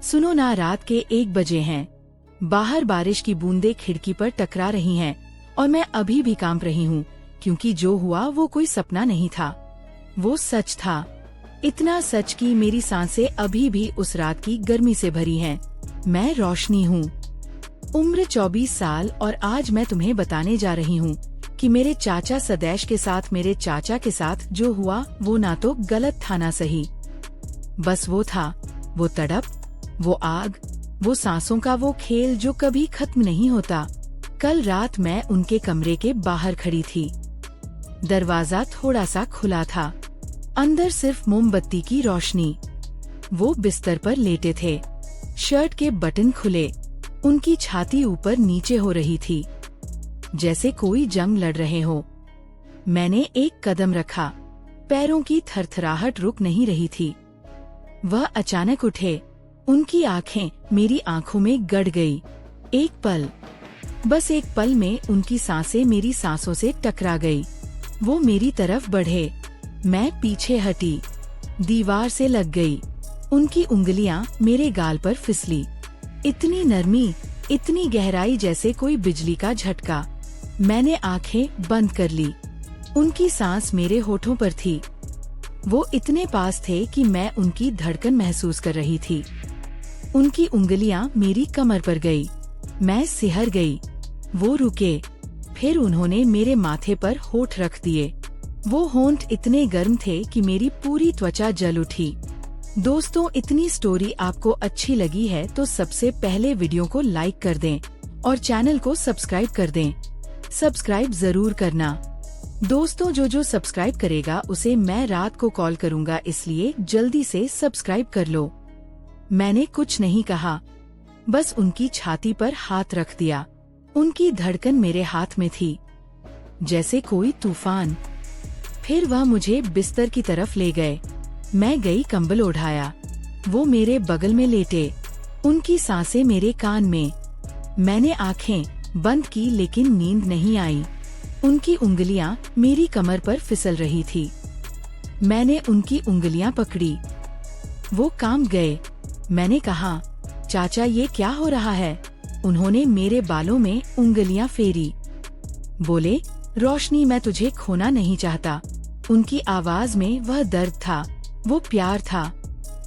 सुनो ना, रात के 1 बजे हैं। बाहर बारिश की बूंदें खिड़की पर टकरा रही हैं और मैं अभी भी कांप रही हूँ, क्योंकि जो हुआ वो कोई सपना नहीं था, वो सच था। इतना सच कि मेरी सांसें अभी भी उस रात की गर्मी से भरी हैं। मैं रोशनी हूँ, उम्र 24 साल, और आज मैं तुम्हें बताने जा रही हूँ कि मेरे चाचा सदैश के साथ, मेरे चाचा के साथ जो हुआ वो ना तो गलत था ना सही। बस वो था, वो तड़प, वो आग, वो सांसों का वो खेल जो कभी खत्म नहीं होता। कल रात मैं उनके कमरे के बाहर खड़ी थी। दरवाजा थोड़ा सा खुला था, अंदर सिर्फ मोमबत्ती की रोशनी। वो बिस्तर पर लेटे थे, शर्ट के बटन खुले, उनकी छाती ऊपर नीचे हो रही थी, जैसे कोई जंग लड़ रहे हो। मैंने एक कदम रखा, पैरों की थरथराहट रुक नहीं रही थी। वह अचानक उठे, उनकी आंखें मेरी आंखों में गड़ गई। एक पल, बस एक पल में उनकी सांसें मेरी सांसों से टकरा गई। वो मेरी तरफ बढ़े, मैं पीछे हटी, दीवार से लग गई। उनकी उंगलियां मेरे गाल पर फिसली, इतनी नरमी, इतनी गहराई, जैसे कोई बिजली का झटका। मैंने आंखें बंद कर ली। उनकी सांस मेरे होठों पर थी। वो इतने पास थे कि मैं उनकी धड़कन महसूस कर रही थी। उनकी उंगलियां मेरी कमर पर गई, मैं सिहर गई। वो रुके, फिर उन्होंने मेरे माथे पर होठ रख दिए। वो होंठ इतने गर्म थे कि मेरी पूरी त्वचा जल उठी। दोस्तों, इतनी स्टोरी आपको अच्छी लगी है तो सबसे पहले वीडियो को लाइक कर दें और चैनल को सब्सक्राइब कर दें। सब्सक्राइब जरूर करना दोस्तों, जो सब्सक्राइब करेगा उसे मैं रात को कॉल करूँगा, इसलिए जल्दी से सब्सक्राइब कर लो। मैंने कुछ नहीं कहा, बस उनकी छाती पर हाथ रख दिया। उनकी धड़कन मेरे हाथ में थी, जैसे कोई तूफान। फिर वह मुझे बिस्तर की तरफ ले गए। मैं गई, कंबल ओढ़ाया। वो मेरे बगल में लेटे, उनकी सांसें मेरे कान में। मैंने आंखें बंद की, लेकिन नींद नहीं आई। उनकी उंगलियां मेरी कमर पर फिसल रही थी। मैंने उनकी उंगलियां पकड़ी, वो काम गए। मैंने कहा, चाचा ये क्या हो रहा है? उन्होंने मेरे बालों में उंगलियां फेरी। बोले, रोशनी, मैं तुझे खोना नहीं चाहता। उनकी आवाज में वह दर्द था, वो प्यार था,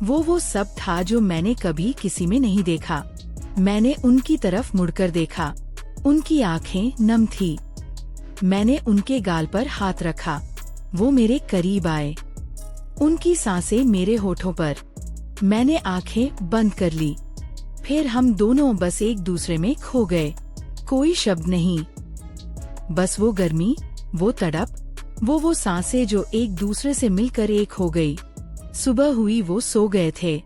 वो सब था जो मैंने कभी किसी में नहीं देखा। मैंने उनकी तरफ मुड़कर देखा, उनकी आंखें नम थी। मैंने उनके गाल पर हाथ रखा, वो मेरे करीब आए, उनकी सांसें मेरे होठों पर। मैंने आंखें बंद कर ली। फिर हम दोनों बस एक दूसरे में खो गए। कोई शब्द नहीं, बस वो गर्मी, वो तड़प, वो सांसें जो एक दूसरे से मिलकर एक हो गई। सुबह हुई, वो सो गए थे।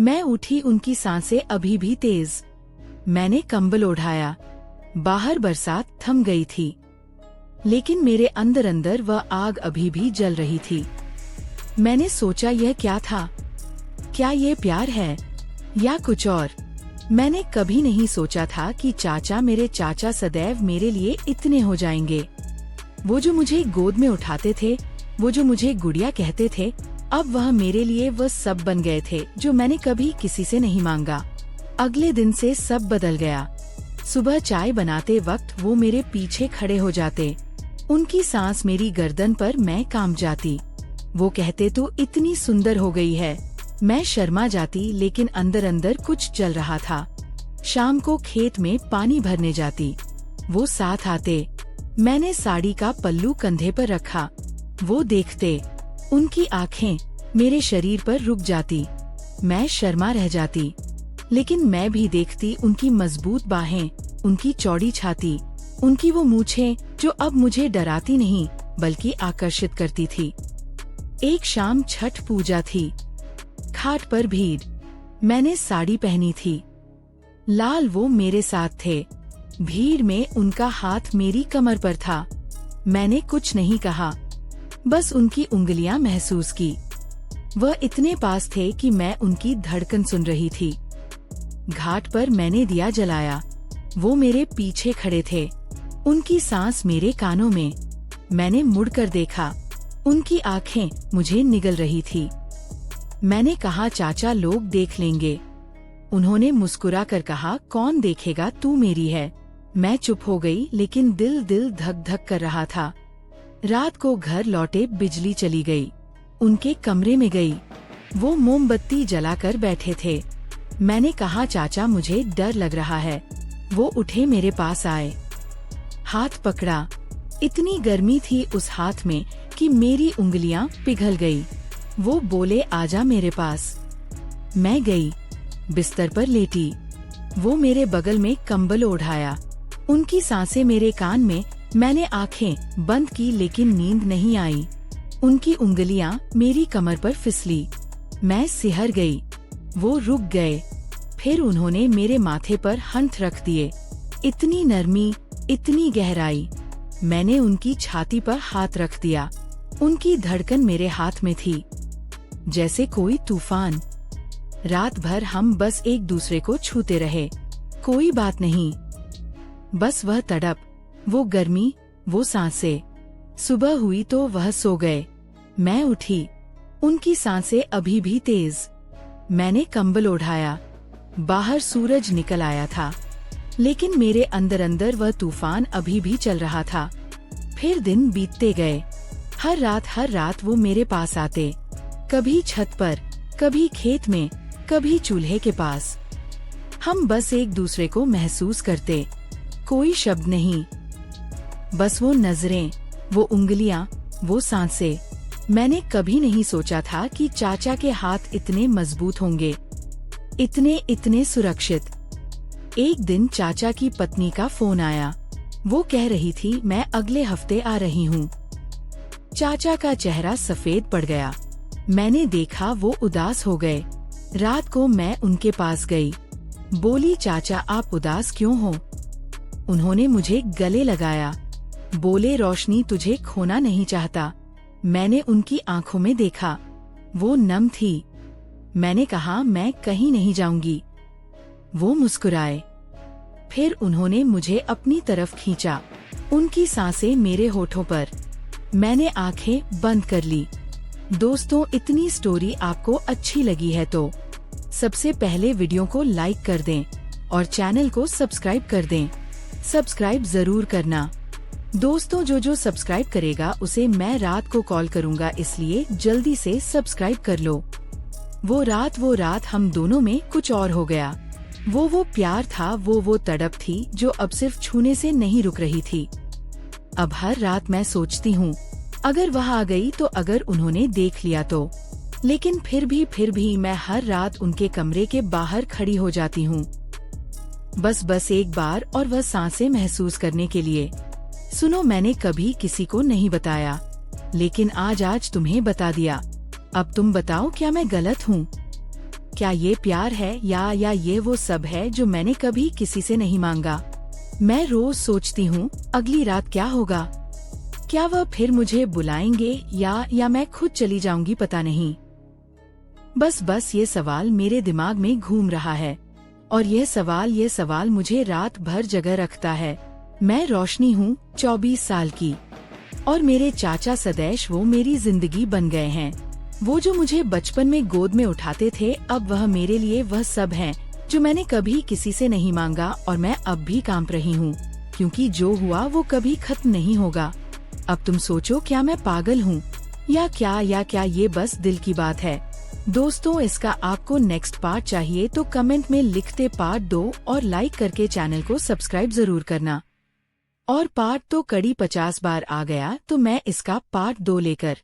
मैं उठी, उनकी सांसें अभी भी तेज। मैंने कंबल ओढ़ाया। बाहर बरसात थम गई थी, लेकिन मेरे अंदर अंदर वह आग अभी भी जल रही थी। मैंने सोचा, यह क्या था? क्या ये प्यार है या कुछ और? मैंने कभी नहीं सोचा था कि चाचा, मेरे चाचा सदैव मेरे लिए इतने हो जाएंगे। वो जो मुझे गोद में उठाते थे, वो जो मुझे गुड़िया कहते थे, अब वह मेरे लिए वह सब बन गए थे जो मैंने कभी किसी से नहीं मांगा। अगले दिन से सब बदल गया। सुबह चाय बनाते वक्त वो मेरे पीछे खड़े हो जाते, उनकी सांस मेरी गर्दन पर, मैं कांप जाती। वो कहते, तू इतनी सुंदर हो गई है। मैं शर्मा जाती, लेकिन अंदर अंदर कुछ चल रहा था। शाम को खेत में पानी भरने जाती, वो साथ आते। मैंने साड़ी का पल्लू कंधे पर रखा, वो देखते। उनकी आंखें मेरे शरीर पर रुक जाती। मैं शर्मा रह जाती, लेकिन मैं भी देखती उनकी मजबूत बाहें, उनकी चौड़ी छाती, उनकी वो मूछें जो अब मुझे डराती नहीं बल्कि आकर्षित करती थी। एक शाम छठ पूजा थी। खाट पर भीड़, मैंने साड़ी पहनी थी। लाल वो मेरे साथ थे। भीड़ में उनका हाथ मेरी कमर पर था। मैंने कुछ नहीं कहा, बस उनकी उंगलियां महसूस की। वह इतने पास थे कि मैं उनकी धड़कन सुन रही थी। घाट पर मैंने दिया जलाया। वो मेरे पीछे खड़े थे, उनकी सांस मेरे कानों में। मैंने मुड़कर देखा, उनकी आंखें मुझे निगल रही थी। मैंने कहा, चाचा, लोग देख लेंगे। उन्होंने मुस्कुरा कर कहा, कौन देखेगा, तू मेरी है। मैं चुप हो गई, लेकिन दिल धक धक कर रहा था। रात को घर लौटे बिजली चली गई। उनके कमरे में गई। वो मोमबत्ती जलाकर बैठे थे। मैंने कहा, चाचा मुझे डर लग रहा है। वो उठे, मेरे पास आए, हाथ पकड़ा। इतनी गर्मी थी उस हाथ में कि मेरी उंगलियां पिघल गई। वो बोले, आजा मेरे पास। मैं गई, बिस्तर पर लेटी। वो मेरे बगल में कंबल ओढ़ाया। उनकी सांसें मेरे कान में। मैंने आंखें बंद की, लेकिन नींद नहीं आई। उनकी उंगलियां मेरी कमर पर फिसली। मैं सिहर गई। वो रुक गए। फिर उन्होंने मेरे माथे पर हाथ रख दिए। इतनी नरमी, इतनी गहराई। मैंने उनकी छाती पर हाथ रख दिया। उनकी धड़कन मेरे हाथ में थी, जैसे कोई तूफान। रात भर हम बस एक दूसरे को छूते रहे। कोई बात नहीं, बस वह तड़प, वो गर्मी, वो सांसें। सुबह हुई तो वह सो गए। मैं उठी। उनकी सांसें अभी भी तेज। मैंने कंबल ओढ़ाया। बाहर सूरज निकल आया था, लेकिन मेरे अंदर अंदर वह तूफान अभी भी चल रहा था। फिर दिन बीतते गए। हर रात वो मेरे पास आते। कभी छत पर, कभी खेत में, कभी चूल्हे के पास। हम बस एक दूसरे को महसूस करते। कोई शब्द नहीं, बस वो नजरें, वो उंगलियां, वो सांसें। मैंने कभी नहीं सोचा था कि चाचा के हाथ इतने मजबूत होंगे, इतने सुरक्षित। एक दिन चाचा की पत्नी का फोन आया। वो कह रही थी, मैं अगले हफ्ते आ रही हूँ। चाचा का चेहरा सफेद पड़ गया। मैंने देखा वो उदास हो गए। रात को मैं उनके पास गई। बोली, चाचा आप उदास क्यों हो? उन्होंने मुझे गले लगाया। बोले, रोशनी तुझे खोना नहीं चाहता। मैंने उनकी आंखों में देखा, वो नम थी। मैंने कहा, मैं कहीं नहीं जाऊंगी। वो मुस्कुराए। फिर उन्होंने मुझे अपनी तरफ खींचा। उनकी सांसें मेरे होठों पर। मैंने आंखें बंद कर ली। दोस्तों, इतनी स्टोरी आपको अच्छी लगी है तो सबसे पहले वीडियो को लाइक कर दें और चैनल को सब्सक्राइब कर दें। सब्सक्राइब जरूर करना। दोस्तों, जो सब्सक्राइब करेगा उसे मैं रात को कॉल करूंगा, इसलिए जल्दी से सब्सक्राइब कर लो। वो रात हम दोनों में कुछ और हो गया। वो प्यार था, वो तड़प थी जो अब सिर्फ छूने से नहीं रुक रही थी। अब हर रात मैं सोचती हूँ, अगर वह आ गई तो, अगर उन्होंने देख लिया तो। लेकिन फिर भी मैं हर रात उनके कमरे के बाहर खड़ी हो जाती हूँ, बस एक बार, और वह सांसें महसूस करने के लिए। सुनो, मैंने कभी किसी को नहीं बताया, लेकिन आज तुम्हें बता दिया। अब तुम बताओ, क्या मैं गलत हूँ? क्या ये प्यार है या ये वो सब है जो मैंने कभी किसी से नहीं मांगा? मैं रोज सोचती हूँ, अगली रात क्या होगा? क्या वह फिर मुझे बुलाएंगे या मैं खुद चली जाऊंगी, पता नहीं। बस ये सवाल मेरे दिमाग में घूम रहा है, और यह सवाल मुझे रात भर जगह रखता है। मैं रोशनी हूँ, 24 साल की, और मेरे चाचा सदैश वो मेरी जिंदगी बन गए हैं। वो जो मुझे बचपन में गोद में उठाते थे, अब वह मेरे लिए वह सब हैं जो मैंने कभी किसी से नहीं मांगा, और मैं अब भी कांप रही हूँ, क्योंकि जो हुआ वो कभी खत्म नहीं होगा। अब तुम सोचो, क्या मैं पागल हूँ या क्या ये बस दिल की बात है? दोस्तों, इसका आपको नेक्स्ट पार्ट चाहिए तो कमेंट में लिखते पार्ट 2 और लाइक करके चैनल को सब्सक्राइब जरूर करना। और पार्ट तो कड़ी 50 बार आ गया, तो मैं इसका पार्ट 2 लेकर